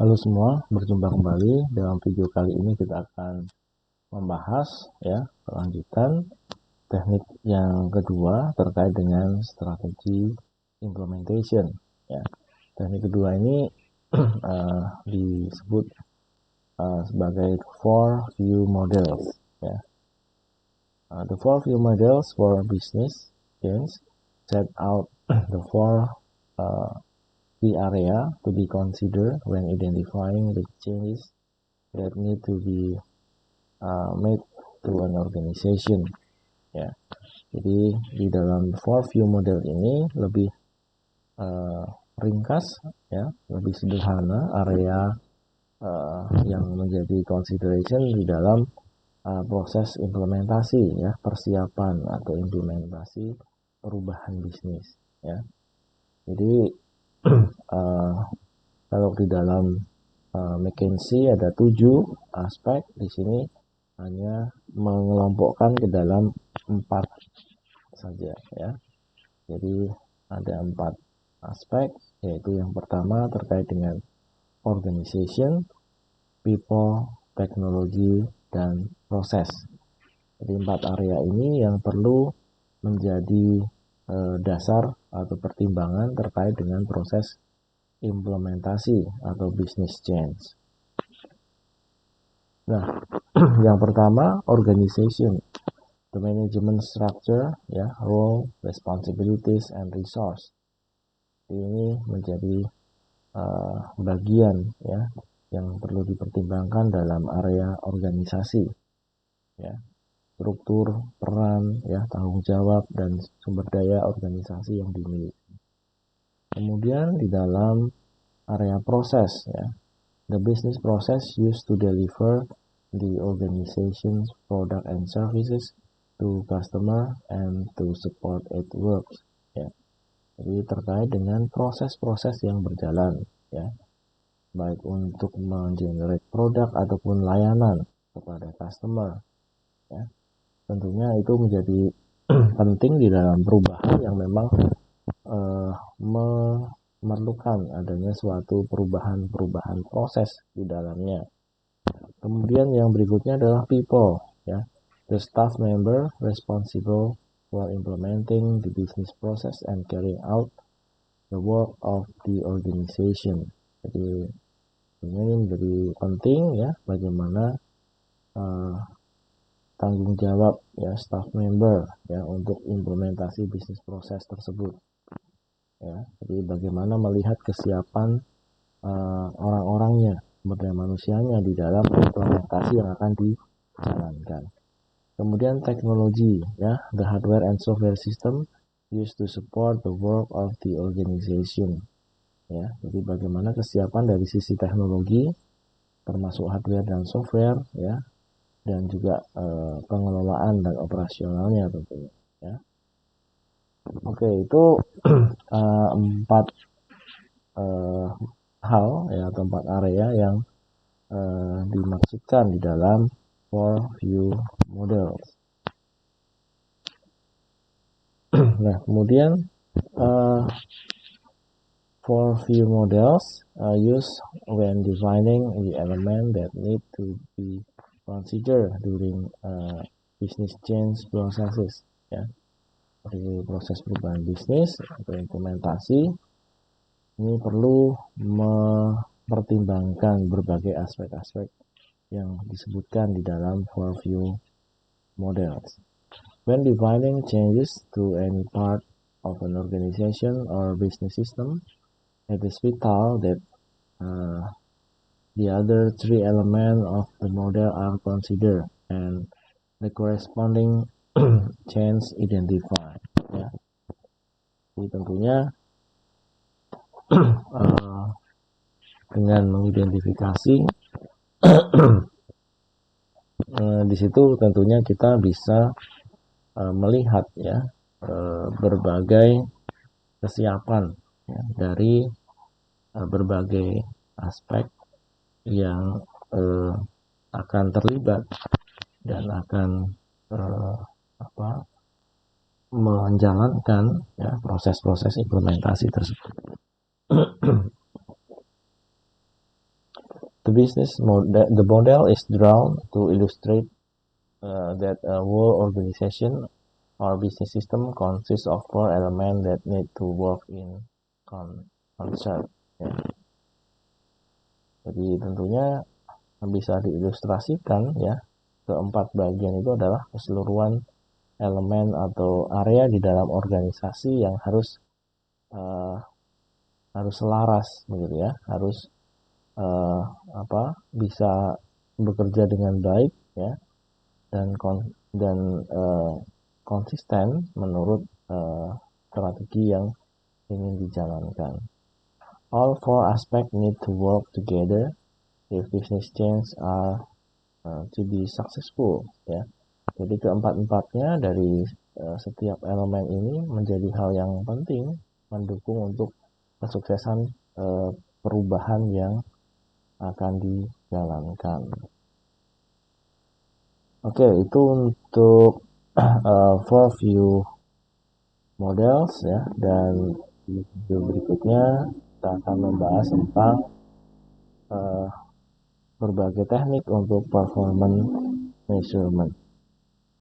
Halo semua, berjumpa kembali. Dalam video kali ini kita akan membahas kelanjutan teknik yang kedua terkait dengan strategi implementation. Teknik kedua ini disebut sebagai 4 view models. The 4 view models for business change set out the 4 key area to be considered when identifying the changes that need to be made to an organization. Jadi di dalam 4 view model ini lebih ringkas, lebih sederhana area yang menjadi consideration di dalam proses implementasi, persiapan atau implementasi perubahan bisnis. Jadi kalau di dalam McKinsey ada 7 aspek, di sini hanya mengelompokkan ke dalam 4 saja. Jadi ada 4 aspek, yaitu yang pertama terkait dengan organization, people, teknologi, dan proses. Jadi 4 area ini yang perlu menjadi dasar atau pertimbangan terkait dengan proses implementasi atau business change. Nah, yang pertama organization, the management structure, role, responsibilities, and resource. Ini menjadi bagian yang perlu dipertimbangkan dalam area organisasi. Struktur, peran, tanggung jawab, dan sumber daya organisasi yang dimiliki. Kemudian di dalam area proses, the business process used to deliver the organization's product and services to customer and to support its works. Jadi terkait dengan proses-proses yang berjalan, baik untuk mengenerate produk ataupun layanan kepada customer. Tentunya itu menjadi penting di dalam perubahan yang memang memerlukan adanya suatu perubahan proses di dalamnya. Kemudian yang berikutnya adalah people, the staff member responsible for implementing the business process and carrying out the work of the organization. Jadi ini menjadi penting, bagaimana tanggung jawab staff member untuk implementasi bisnis proses tersebut. Jadi bagaimana melihat kesiapan orang-orangnya, sumber daya manusianya di dalam implementasi yang akan dijalankan. Kemudian teknologi, the hardware and software system used to support the work of the organization. Jadi bagaimana kesiapan dari sisi teknologi, termasuk hardware dan software, dan juga pengelolaan dan operasionalnya tentunya. Oke, itu 4 hal atau 4 area yang dimaksudkan di dalam 4 view models. Nah, kemudian 4 view models are used when defining the element that need to be considered during business change processes. Jadi proses perubahan bisnis atau implementasi ini perlu mempertimbangkan berbagai aspek-aspek yang disebutkan di dalam 4 view models. When defining changes to any part of an organization or business system, it is vital that the other 3 elements of the model are considered and the corresponding change identified. Jadi tentunya dengan mengidentifikasi di situ tentunya kita bisa melihat berbagai kesiapan dari berbagai aspek yang akan terlibat dan akan menjalankan proses-proses implementasi tersebut. The model is drawn to illustrate that a whole organization or business system consists of four elements that need to work in concert. Ya. Jadi tentunya bisa diilustrasikan ya, keempat bagian itu adalah keseluruhan elemen atau area di dalam organisasi yang uh, harus selaras begitu ya, harus uh, bisa bekerja dengan baik ya, dan konsisten menurut strategi yang ingin dijalankan. All four aspects need to work together if business change are to be successful ya. Jadi keempat-empatnya dari setiap elemen ini menjadi hal yang penting mendukung untuk kesuksesan perubahan yang akan dijalankan. Oke, itu untuk four view models ya, dan di video berikutnya kita akan membahas tentang berbagai teknik untuk performance measurement.